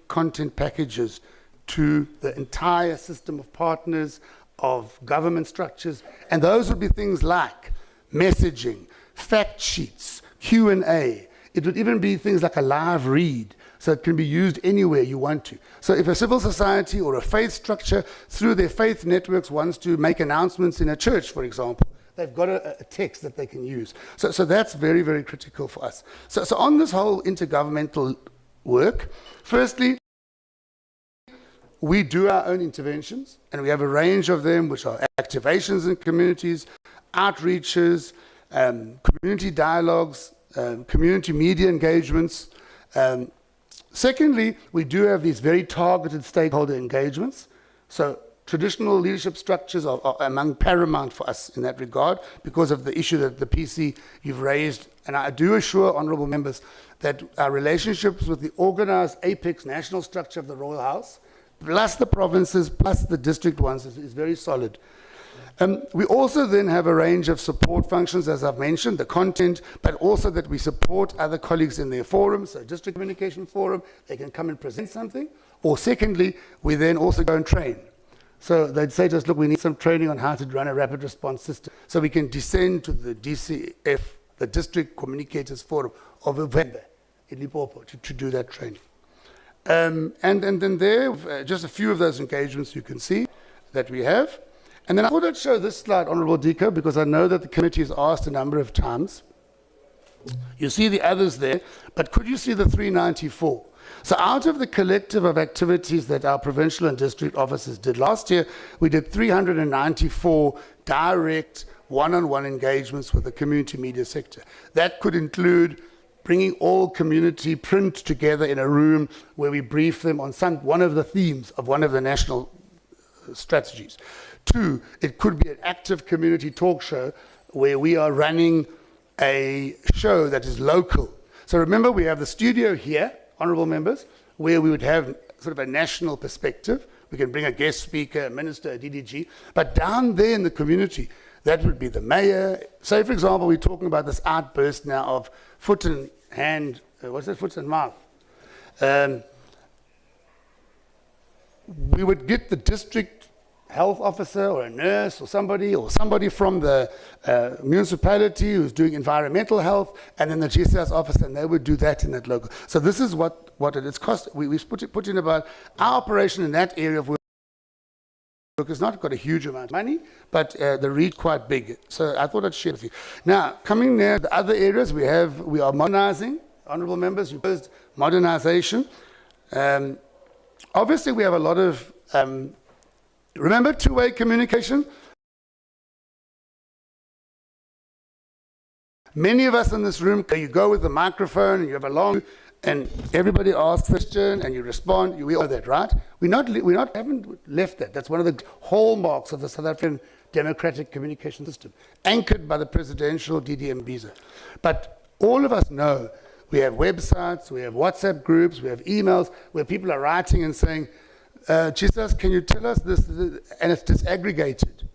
content packages to the entire system of partners, of government structures, and those would be things like messaging, fact sheets, Q&A. It would even be things like a live read, so it can be used anywhere you want to. So if a civil society or a faith structure through their faith networks wants to make announcements in a church, for example, they've got a text that they can use. So that's very, very critical for us. So on this whole intergovernmental work, firstly, we do our own interventions, and we have a range of them, which are activations in communities, outreaches, community dialogues, community media engagements. Secondly, we do have these very targeted stakeholder engagements. So traditional leadership structures are among paramount for us in that regard because of the issue that the PC you've raised. And I do assure honourable members that our relationships with the organised apex national structure of the Royal House, plus the provinces, plus the district ones, is very solid. We also then have a range of support functions, as I've mentioned, the content, but also that we support other colleagues in their forums, so district communication forum, they can come and present something. Or secondly, we then also go and train. So they'd say to us, look, we need some training on how to run a rapid response system. So we can descend to the DCF, the District Communicators Forum of November in Limpopo to do that training. And then there, just a few of those engagements you can see that we have. And then I thought I'd show this slide, Honourable Diko, because I know that the committee has asked a number of times. You see the others there, but could you see the 394? So out of the collective of activities that our provincial and district offices did last year, we did 394 direct one-on-one engagements with the community media sector. That could include bringing all community print together in a room where we brief them on one of the themes of one of the national strategies. 2, it could be an active community talk show where we are running a show that is local. So remember, we have the studio here, honourable members, where we would have sort of a national perspective. We can bring a guest speaker, a minister, a DDG, but down there in the community, that would be the mayor. Say, for example, we're talking about this outburst now of foot and hand, foot and mouth. We would get the district health officer or a nurse or somebody from the municipality who's doing environmental health, and then the GCIS officer, and they would do that in that local. So this is what it is cost. We put in about our operation in that area of work has not got a huge amount of money, but the reach quite big. So I thought I'd share with you. Now, coming near the other areas, we are modernizing, honourable members, you posed modernization. Obviously, we have a lot of remember two-way communication? Many of us in this room, you go with the microphone and you have a long, and everybody asks a question and you respond. We all know that, right? We haven't left that. That's one of the hallmarks of the South African democratic communication system, anchored by the presidential DDM visa. But all of us know we have websites, we have WhatsApp groups, we have emails where people are writing and saying, Jesus, can you tell us this? And it's disaggregated.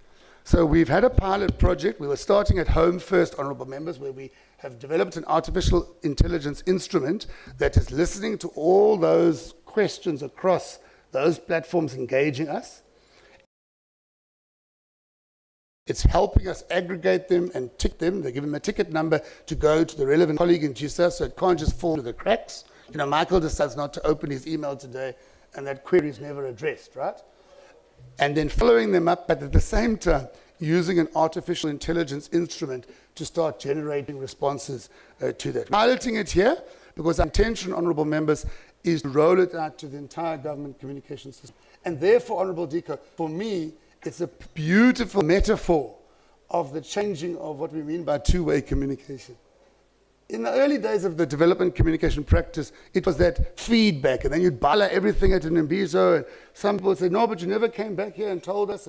So we've had a pilot project. We were starting at home first, honourable members, where we have developed an artificial intelligence instrument that is listening to all those questions across those platforms engaging us. It's helping us aggregate them and tick them. They give them a ticket number to go to the relevant colleague in GCIS, so it can't just fall through the cracks. You know, Michael decides not to open his email today, and that query is never addressed, right? And then following them up, but at the same time, using an artificial intelligence instrument to start generating responses to that. Piloting it here, because our intention, honourable members, is to roll it out to the entire government communication system. And therefore, Honourable Diko, for me, it's a beautiful metaphor of the changing of what we mean by two-way communication. In the early days of the development communication practice, it was that feedback, and then you'd bala everything at an Imbizo, and some people would say, no, but you never came back here and told us.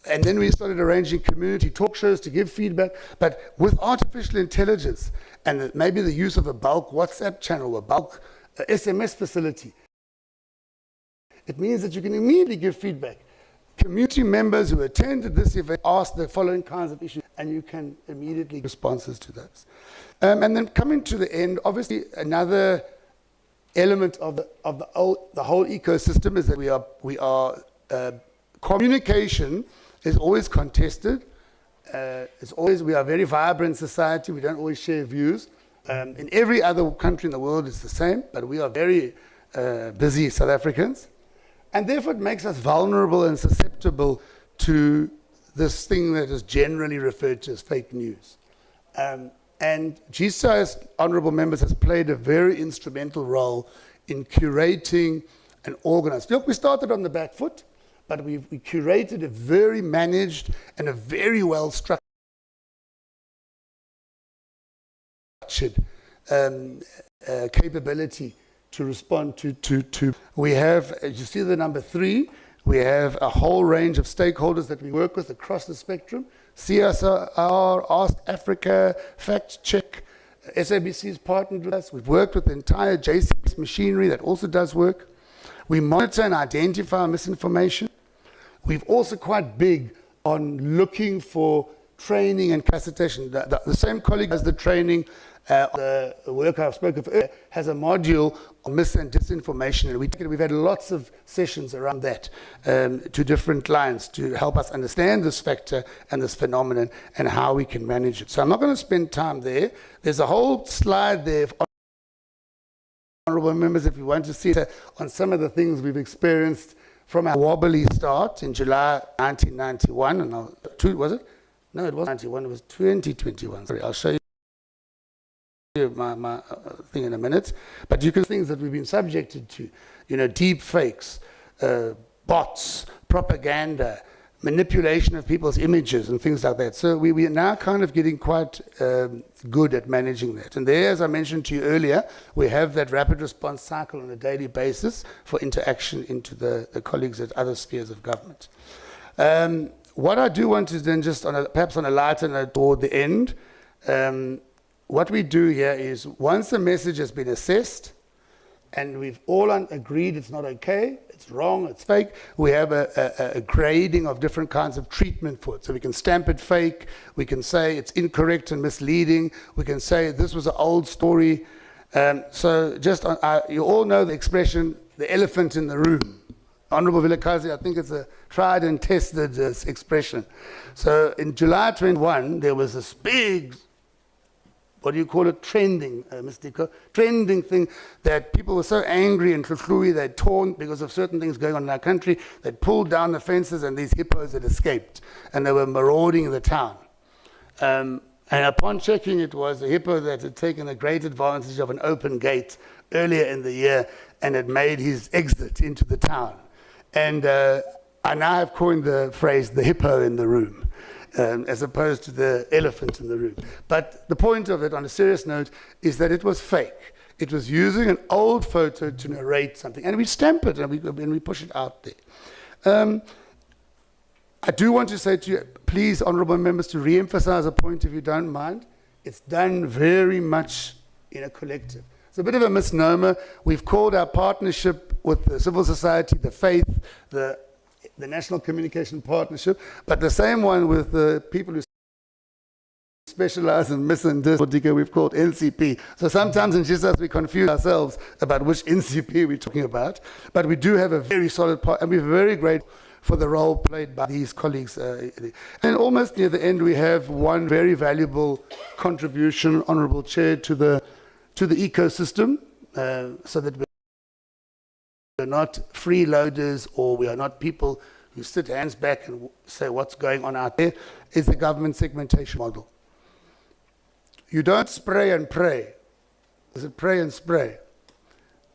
And then we started arranging community talk shows to give feedback. But with artificial intelligence, and maybe the use of a bulk WhatsApp channel, a bulk SMS facility, it means that you can immediately give feedback. Community members who attended this event asked the following kinds of issues, and you can immediately give responses to those. And then coming to the end, obviously another element of the whole ecosystem is that communication is always contested. We are a very vibrant society. We don't always share views. In every other country in the world, it's the same, but we are very busy South Africans. And therefore, it makes us vulnerable and susceptible to this thing that is generally referred to as fake news. And GCIS, honourable members, has played a very instrumental role in curating and organising. Look, we started on the back foot, but we curated a very managed and a very well structured capability to respond to. We have, as you see the number 3, we have a whole range of stakeholders that we work with across the spectrum. CSR, Ask Africa, Fact Check, SABC's partnered with us. We've worked with the entire GCIS machinery that also does work. We monitor and identify misinformation. We've also quite big on looking for training and capacitation. The same colleague as the training, the work I've spoken of earlier, has a module on mis and disinformation, and we've had lots of sessions around that to different clients to help us understand this factor and this phenomenon and how we can manage it. So I'm not going to spend time there. There's a whole slide there, honourable members, if you want to see it, on some of the things we've experienced from our wobbly start in July 1991, and was it? No, it wasn't 91, it was 2021. Sorry, I'll show you my thing in a minute. But you can see things that we've been subjected to, deep fakes, bots, propaganda, manipulation of people's images and things like that. So we are now kind of getting quite good at managing that. And there, as I mentioned to you earlier, we have that rapid response cycle on a daily basis for interaction into the colleagues at other spheres of government. What I do want to then just, perhaps on a lighter note toward the end, what we do here is once the message has been assessed and we've all agreed it's not okay, it's wrong, it's fake, we have a grading of different kinds of treatment for it. So we can stamp it fake, we can say it's incorrect and misleading, we can say this was an old story. So just, you all know the expression, the elephant in the room. Honourable Vilakazi, I think it's a tried and tested expression. So in July 21, there was this big, what do you call it, trending, Mr. Diko, trending thing that people were so angry and tlui, they'd torn because of certain things going on in our country, they'd pulled down the fences and these hippos had escaped and they were marauding the town. And upon checking, it was a hippo that had taken a great advantage of an open gate earlier in the year and had made his exit into the town. And I now have coined the phrase, the hippo in the room, as opposed to the elephant in the room. But the point of it, on a serious note, is that it was fake. It was using an old photo to narrate something. And we stamp it and we push it out there. I do want to say to you, please, honourable members, to re-emphasize a point, if you don't mind. It's done very much in a collective. It's a bit of a misnomer. We've called our partnership with the civil society, the faith, the National Communication Partnership, but the same one with the people who specialize in mis and dis, we've called NCP. So sometimes in GCIS we confuse ourselves about which NCP we're talking about, but we do have a very solid part, and we're very grateful for the role played by these colleagues. And almost near the end, we have one very valuable contribution, Honourable Chair, to the ecosystem, so that we're not freeloaders or we are not people who sit hands back and say what's going on out there, is the government segmentation model. You don't spray and pray. Is it pray and spray?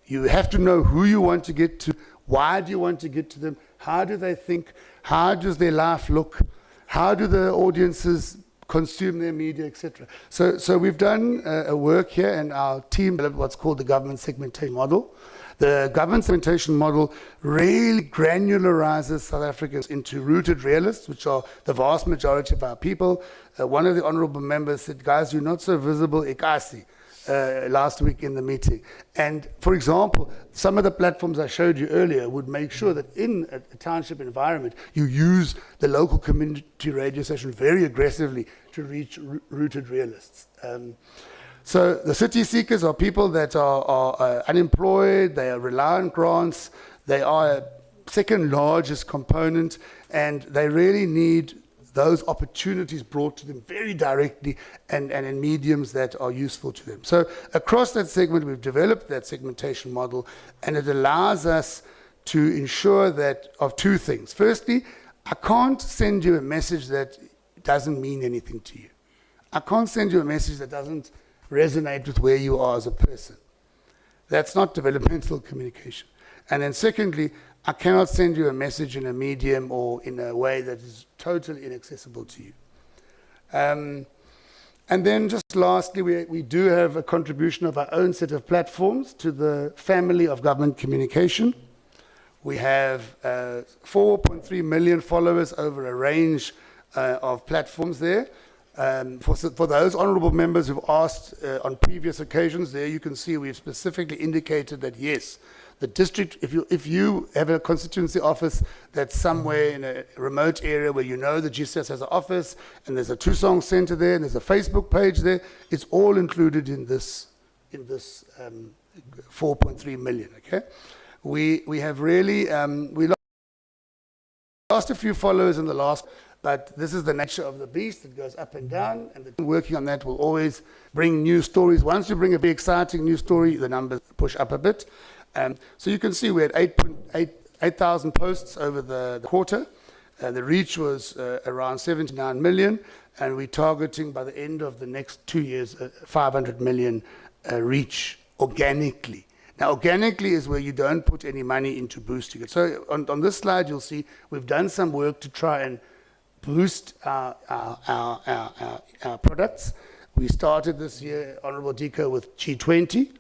You have to know who you want to get to, why do you want to get to them, how do they think, how does their life look, how do the audiences consume their media, etc. So we've done a work here, and our team developed what's called the government segmentation model. The government segmentation model really granularizes South Africans into rooted realists, which are the vast majority of our people. One of the honourable members said, guys, you're not so visible, Ikasi, last week in the meeting. And for example, some of the platforms I showed you earlier would make sure that in a township environment, you use the local community radio station very aggressively to reach rooted realists. So the city seekers are people that are unemployed, they are rely on grants, they are a second largest component, and they really need those opportunities brought to them very directly and in mediums that are useful to them. So across that segment, we've developed that segmentation model, and it allows us to ensure that of two things. Firstly, I can't send you a message that doesn't mean anything to you. I can't send you a message that doesn't resonate with where you are as a person. That's not developmental communication. And then secondly, I cannot send you a message in a medium or in a way that is totally inaccessible to you. And then just lastly, we do have a contribution of our own set of platforms to the family of government communication. We have 4.3 million followers over a range of platforms there. For those honourable members who've asked on previous occasions, there you can see we've specifically indicated that yes, the district, if you have a constituency office that's somewhere in a remote area where you know the GCIS has an office and there's a two-song centre there and there's a Facebook page there, it's all included in this 4.3 million. Okay, we have really we lost a few followers in the last. But this is the nature of the beast. It goes up and down, and working on that will always bring new stories. Once you bring a big exciting new story, the numbers push up a bit. So you can see we had 8,000 posts over the quarter. The reach was around 79 million, and we're targeting by the end of the next 2 years 500 million reach organically. Now, organically is where you don't put any money into boosting it. So on this slide, you'll see we've done some work to try and boost our products. We started this year, Honourable Diko, with G20,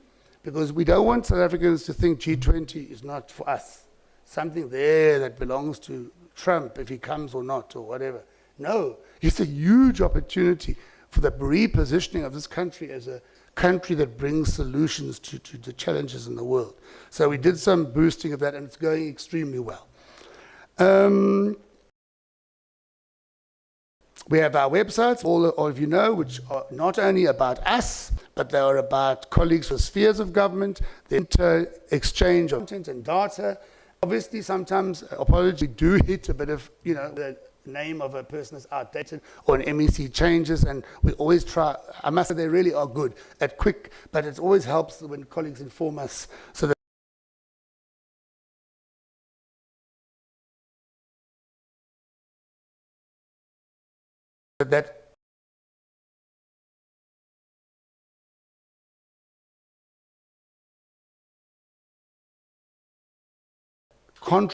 because we don't want South Africans to think G20 is not for us. Something there that belongs to Trump, if he comes or not, or whatever. No, it's a huge opportunity for the repositioning of this country as a country that brings solutions to the challenges in the world. So we did some boosting of that, and it's going extremely well. We have our websites, all of you know, which are not only about us, but they are about colleagues with spheres of government, the inter-exchange of content and data. Obviously, sometimes, apologies, we do hit a bit of, the name of a person is outdated or an MEC changes, and we always try, I must say they really are good at quick, but it always helps when colleagues inform us so that contribute